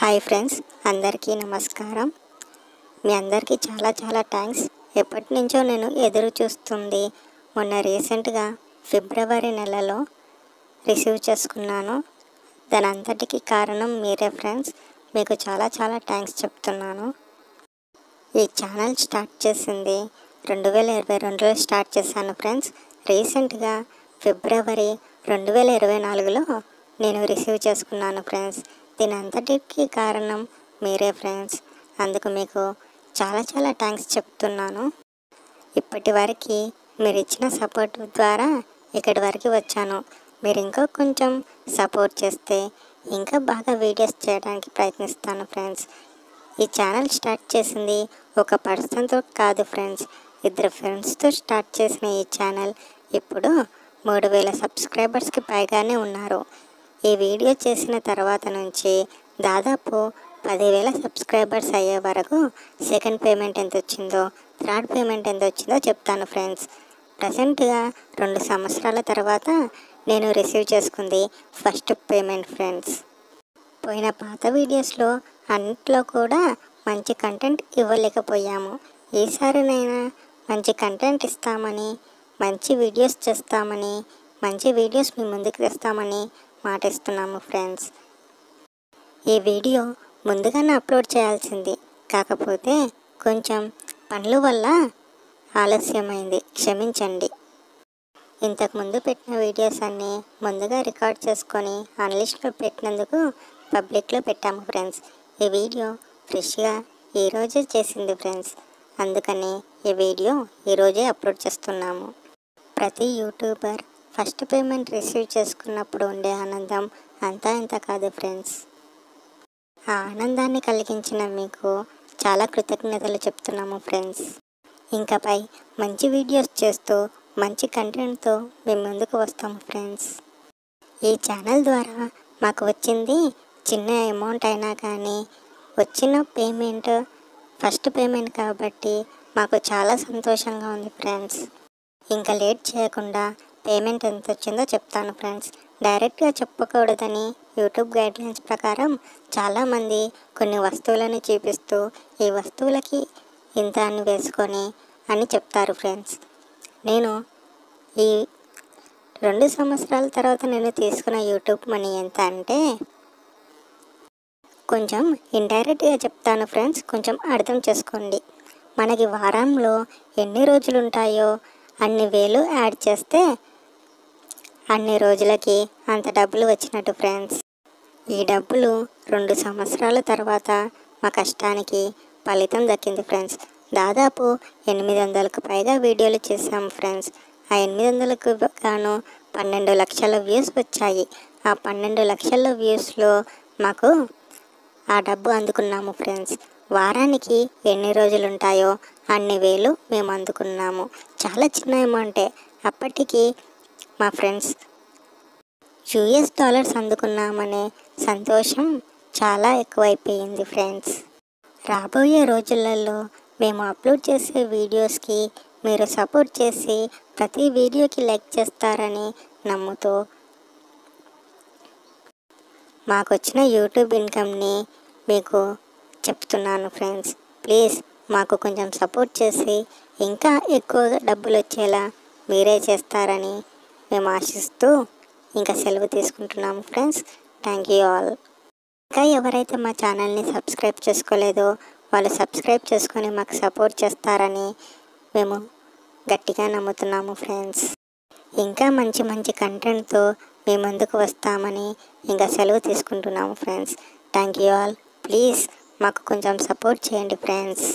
Hi friends, అందరికీ నమస్కారం. మీ అందరికీ చాలా చాలా థ్యాంక్స్. ఎప్పటి నుంచో నేను ఎదురు చూస్తుంది మొన్న రీసెంట్గా ఫిబ్రవరి నెలలో రిసీవ్ చేసుకున్నాను. దాని అంతటికి కారణం మీరే ఫ్రెండ్స్. మీకు చాలా చాలా థ్యాంక్స్ చెప్తున్నాను. ఈ ఛానల్ స్టార్ట్ చేసింది 2022లో స్టార్ట్ చేశాను ఫ్రెండ్స్. రీసెంట్గా ఫిబ్రవరి 2024లో నేను రిసీవ్ చేసుకున్నాను ఫ్రెండ్స్. దీని అంతటికి కారణం మీరే ఫ్రెండ్స్. అందుకు మీకు చాలా చాలా థ్యాంక్స్ చెప్తున్నాను. ఇప్పటి వరకు మీరు ఇచ్చిన సపోర్ట్ ద్వారా ఇక్కడి వరకు వచ్చాను. మీరు ఇంకా కొంచెం సపోర్ట్ చేస్తే ఇంకా బాగా వీడియోస్ చేయడానికి ప్రయత్నిస్తాను ఫ్రెండ్స్. ఈ ఛానల్ స్టార్ట్ చేసింది ఒక పర్సన్తో కాదు ఫ్రెండ్స్, 2 ఫ్రెండ్స్తో స్టార్ట్ చేసిన ఈ ఛానల్ ఇప్పుడు 3000 సబ్స్క్రైబర్స్కి పైగానే ఉన్నారు. ఈ వీడియో చేసిన తర్వాత నుంచి దాదాపు 10,000 సబ్స్క్రైబర్స్ అయ్యే వరకు సెకండ్ పేమెంట్ ఎంత వచ్చిందో, థర్డ్ పేమెంట్ ఎంత వచ్చిందో చెప్తాను ఫ్రెండ్స్. ప్రజెంట్గా 2 సంవత్సరాల తర్వాత నేను రిసీవ్ చేసుకుంది ఫస్ట్ పేమెంట్ ఫ్రెండ్స్. పోయిన పాత వీడియోస్లో అన్నిట్లో కూడా మంచి కంటెంట్ ఇవ్వలేకపోయాము. ఈసారినైనా మంచి కంటెంట్ ఇస్తామని, మంచి వీడియోస్ చేస్తామని, మంచి వీడియోస్ మీ ముందుకు తెస్తామని మాటిస్తున్నాము ఫ్రెండ్స్. ఈ వీడియో ముందుగానే అప్లోడ్ చేయాల్సింది, కాకపోతే కొంచెం పనుల వల్ల ఆలస్యమైంది, క్షమించండి. ఇంతకుముందు పెట్టిన వీడియోస్ అన్నీ ముందుగా రికార్డ్ చేసుకొని అన్లిస్ట్లో పెట్టినందుకు పబ్లిక్లో పెట్టాము ఫ్రెండ్స్. ఈ వీడియో ఫ్రెష్గా ఈరోజే చేసింది ఫ్రెండ్స్. అందుకని ఈ వీడియో ఈరోజే అప్లోడ్ చేస్తున్నాము. ప్రతి యూట్యూబర్ ఫస్ట్ పేమెంట్ రిసీవ్ చేసుకున్నప్పుడు ఉండే ఆనందం అంతా ఇంత కాదు ఫ్రెండ్స్. ఆ ఆనందాన్ని కలిగించిన మీకు చాలా కృతజ్ఞతలు చెప్తున్నాము ఫ్రెండ్స్. ఇంకపై మంచి వీడియోస్ చేస్తూ మంచి కంటెంట్తో మేము ముందుకు వస్తాము ఫ్రెండ్స్. ఈ ఛానల్ ద్వారా మాకు వచ్చింది చిన్న అమౌంట్ అయినా కానీ వచ్చిన పేమెంట్ ఫస్ట్ పేమెంట్ కాబట్టి మాకు చాలా సంతోషంగా ఉంది ఫ్రెండ్స్. ఇంకా లేట్ చేయకుండా పేమెంట్ ఎంత వచ్చిందో చెప్తాను ఫ్రెండ్స్. డైరెక్ట్గా చెప్పకూడదని యూట్యూబ్ గైడ్లైన్స్ ప్రకారం చాలామంది కొన్ని వస్తువులను చూపిస్తూ ఈ వస్తువులకి ఇంత అని వేసుకొని అని చెప్తారు ఫ్రెండ్స్. నేను ఈ 2 సంవత్సరాల తర్వాత నేను తీసుకున్న యూట్యూబ్ మనీ ఎంత అంటే కొంచెం ఇండైరెక్ట్గా చెప్తాను ఫ్రెండ్స్, కొంచెం అర్థం చేసుకోండి. మనకి వారంలో ఎన్ని రోజులు ఉంటాయో అన్ని వేలు యాడ్ చేస్తే అన్ని రోజులకి అంత డబ్బులు వచ్చినట్టు ఫ్రెండ్స్. ఈ డబ్బులు 2 సంవత్సరాల తర్వాత మా కష్టానికి ఫలితం దక్కింది ఫ్రెండ్స్. దాదాపు 800కు పైగా వీడియోలు చేశాము ఫ్రెండ్స్. ఆ 800కు గాను 12 లక్షల వ్యూస్ వచ్చాయి. ఆ 12 లక్షల వ్యూస్లో మాకు ఆ డబ్బు అందుకున్నాము ఫ్రెండ్స్. వారానికి ఎన్ని రోజులు ఉంటాయో అన్ని వేలు మేము అందుకున్నాము. చాలా చిన్న అమౌంటే. అప్పటికి మా ఫ్రెండ్స్ $US అందుకున్నామనే సంతోషం చాలా ఎక్కువైపోయింది ఫ్రెండ్స్. రాబోయే రోజులలో మేము అప్లోడ్ చేసే వీడియోస్కి మీరు సపోర్ట్ చేసి ప్రతి వీడియోకి లైక్ చేస్తారని నమ్ముతూ మాకు వచ్చిన యూట్యూబ్ ఇన్కమ్ని మీకు చెప్తున్నాను ఫ్రెండ్స్. ప్లీజ్ మాకు కొంచెం సపోర్ట్ చేసి ఇంకా ఎక్కువ డబ్బులు వచ్చేలా మీరే చేస్తారని మేము ఆశిస్తూ ఇంకా సెలవు తీసుకుంటున్నాము ఫ్రెండ్స్. Thank you all. ఇంకా ఎవరైతే మా ఛానల్ని సబ్స్క్రైబ్ చేసుకోలేదో వాళ్ళు సబ్స్క్రైబ్ చేసుకొని మాకు సపోర్ట్ చేస్తారని మేము గట్టిగా నమ్ముతున్నాము ఫ్రెండ్స్. ఇంకా మంచి మంచి కంటెంట్తో మీ ముందుకు వస్తామని ఇంకా సెలవు తీసుకుంటున్నాము friends. Thank you all. Please మాకు కొంచెం సపోర్ట్ చేయండి ఫ్రెండ్స్.